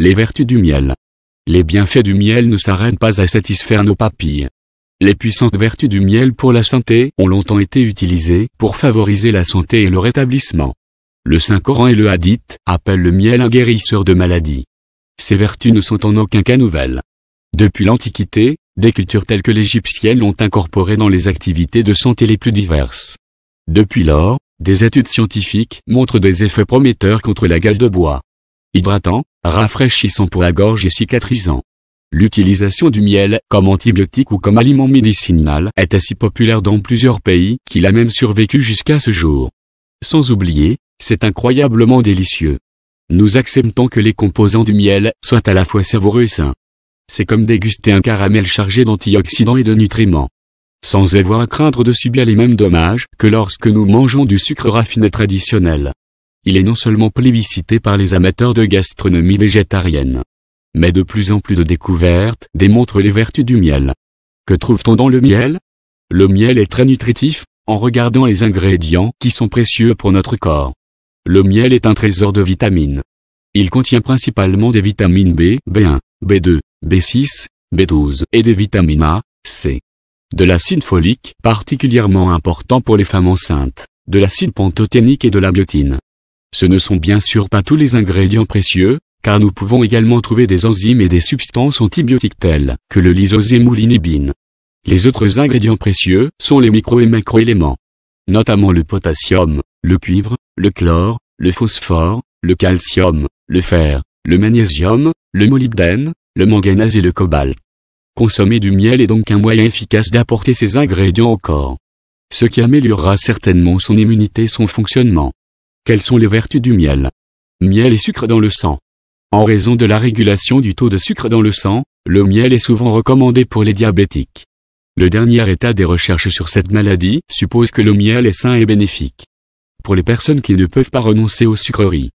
Les vertus du miel. Les bienfaits du miel ne s'arrêtent pas à satisfaire nos papilles. Les puissantes vertus du miel pour la santé ont longtemps été utilisées pour favoriser la santé et le rétablissement. Le Saint-Coran et le Hadith appellent le miel un guérisseur de maladies. Ces vertus ne sont en aucun cas nouvelles. Depuis l'Antiquité, des cultures telles que l'égyptienne l'ont incorporé dans les activités de santé les plus diverses. Depuis lors, des études scientifiques montrent des effets prometteurs contre la gale de bois. Hydratant, rafraîchissant pour la gorge et cicatrisant. L'utilisation du miel comme antibiotique ou comme aliment médicinal est si populaire dans plusieurs pays qu'il a même survécu jusqu'à ce jour. Sans oublier, c'est incroyablement délicieux. Nous acceptons que les composants du miel soient à la fois savoureux et sains. C'est comme déguster un caramel chargé d'antioxydants et de nutriments. Sans avoir à craindre de subir les mêmes dommages que lorsque nous mangeons du sucre raffiné traditionnel. Il est non seulement plébiscité par les amateurs de gastronomie végétarienne, mais de plus en plus de découvertes démontrent les vertus du miel. Que trouve-t-on dans le miel? Le miel est très nutritif, en regardant les ingrédients qui sont précieux pour notre corps. Le miel est un trésor de vitamines. Il contient principalement des vitamines B, B1, B2, B6, B12 et des vitamines A, C. De l'acide folique, particulièrement important pour les femmes enceintes, de l'acide pantothénique et de la biotine. Ce ne sont bien sûr pas tous les ingrédients précieux, car nous pouvons également trouver des enzymes et des substances antibiotiques telles que le lysosème ou l'inhibine. Les autres ingrédients précieux sont les micro- et macroéléments, notamment le potassium, le cuivre, le chlore, le phosphore, le calcium, le fer, le magnésium, le molybdène, le manganèse et le cobalt. Consommer du miel est donc un moyen efficace d'apporter ces ingrédients au corps, ce qui améliorera certainement son immunité et son fonctionnement. Quelles sont les vertus du miel? Miel et sucre dans le sang. En raison de la régulation du taux de sucre dans le sang, le miel est souvent recommandé pour les diabétiques. Le dernier état des recherches sur cette maladie suppose que le miel est sain et bénéfique pour les personnes qui ne peuvent pas renoncer aux sucreries.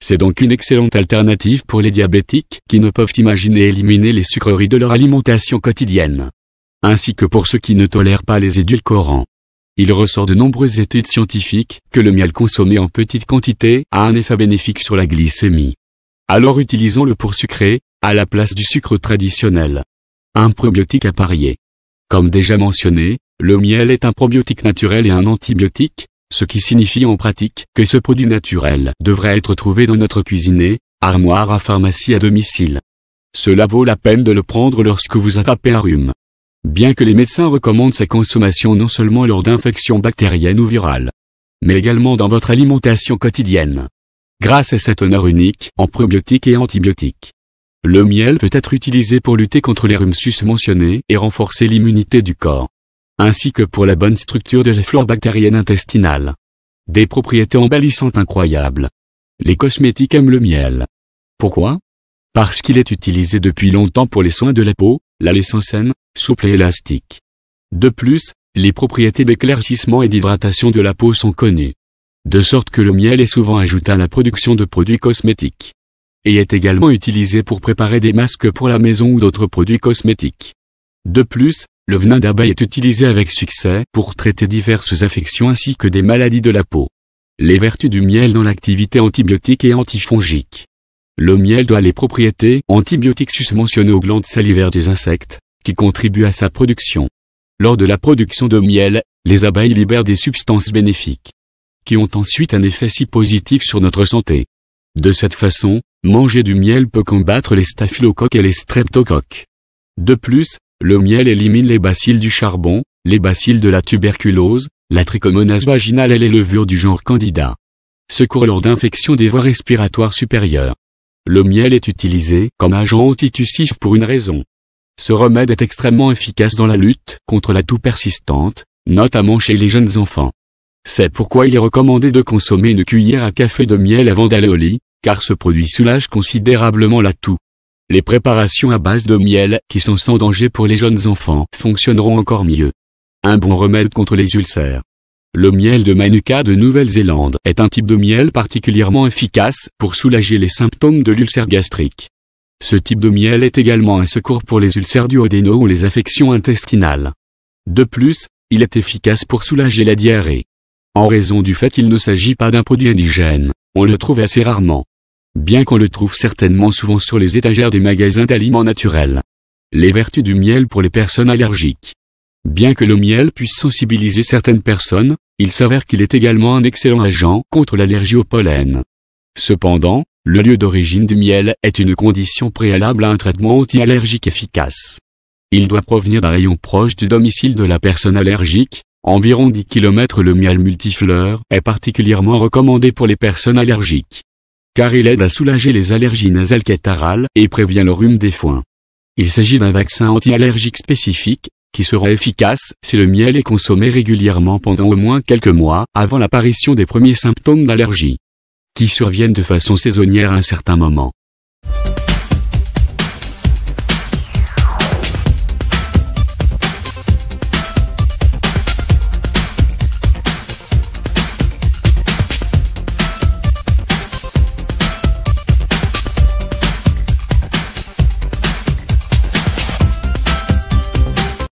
C'est donc une excellente alternative pour les diabétiques qui ne peuvent imaginer éliminer les sucreries de leur alimentation quotidienne, ainsi que pour ceux qui ne tolèrent pas les édulcorants. Il ressort de nombreuses études scientifiques que le miel consommé en petite quantité a un effet bénéfique sur la glycémie. Alors utilisons-le pour sucrer, à la place du sucre traditionnel. Un probiotique à parier. Comme déjà mentionné, le miel est un probiotique naturel et un antibiotique, ce qui signifie en pratique que ce produit naturel devrait être trouvé dans notre cuisine, armoire à pharmacie à domicile. Cela vaut la peine de le prendre lorsque vous attrapez un rhume. Bien que les médecins recommandent sa consommation non seulement lors d'infections bactériennes ou virales, mais également dans votre alimentation quotidienne. Grâce à cet honneur unique en probiotiques et antibiotiques, le miel peut être utilisé pour lutter contre les rhumes susmentionnés et renforcer l'immunité du corps, ainsi que pour la bonne structure de la flore bactérienne intestinale. Des propriétés embellissantes incroyables. Les cosmétiques aiment le miel. Pourquoi? Parce qu'il est utilisé depuis longtemps pour les soins de la peau, la laissant saine, souple et élastique. De plus, les propriétés d'éclaircissement et d'hydratation de la peau sont connues. De sorte que le miel est souvent ajouté à la production de produits cosmétiques. Et est également utilisé pour préparer des masques pour la maison ou d'autres produits cosmétiques. De plus, le venin d'abeille est utilisé avec succès pour traiter diverses affections ainsi que des maladies de la peau. Les vertus du miel dans l'activité antibiotique et antifongique. Le miel doit les propriétés antibiotiques susmentionnées aux glandes salivaires des insectes, qui contribuent à sa production. Lors de la production de miel, les abeilles libèrent des substances bénéfiques, qui ont ensuite un effet si positif sur notre santé. De cette façon, manger du miel peut combattre les staphylocoques et les streptocoques. De plus, le miel élimine les bacilles du charbon, les bacilles de la tuberculose, la trichomonase vaginale et les levures du genre Candida. Secours lors d'infections des voies respiratoires supérieures. Le miel est utilisé comme agent antitussif pour une raison. Ce remède est extrêmement efficace dans la lutte contre la toux persistante, notamment chez les jeunes enfants. C'est pourquoi il est recommandé de consommer une cuillère à café de miel avant d'aller au lit, car ce produit soulage considérablement la toux. Les préparations à base de miel, qui sont sans danger pour les jeunes enfants, fonctionneront encore mieux. Un bon remède contre les ulcères. Le miel de Manuka de Nouvelle-Zélande est un type de miel particulièrement efficace pour soulager les symptômes de l'ulcère gastrique. Ce type de miel est également un secours pour les ulcères duodénaux ou les affections intestinales. De plus, il est efficace pour soulager la diarrhée. En raison du fait qu'il ne s'agit pas d'un produit indigène, on le trouve assez rarement. bien qu'on le trouve certainement souvent sur les étagères des magasins d'aliments naturels. Les vertus du miel pour les personnes allergiques. Bien que le miel puisse sensibiliser certaines personnes, il s'avère qu'il est également un excellent agent contre l'allergie au pollen. Cependant, le lieu d'origine du miel est une condition préalable à un traitement anti-allergique efficace. Il doit provenir d'un rayon proche du domicile de la personne allergique, environ 10 km. Le miel multifleur est particulièrement recommandé pour les personnes allergiques, car il aide à soulager les allergies nasales catarrhales et prévient le rhume des foins. Il s'agit d'un vaccin anti-allergique spécifique, qui sera efficace si le miel est consommé régulièrement pendant au moins quelques mois avant l'apparition des premiers symptômes d'allergie, qui surviennent de façon saisonnière à un certain moment.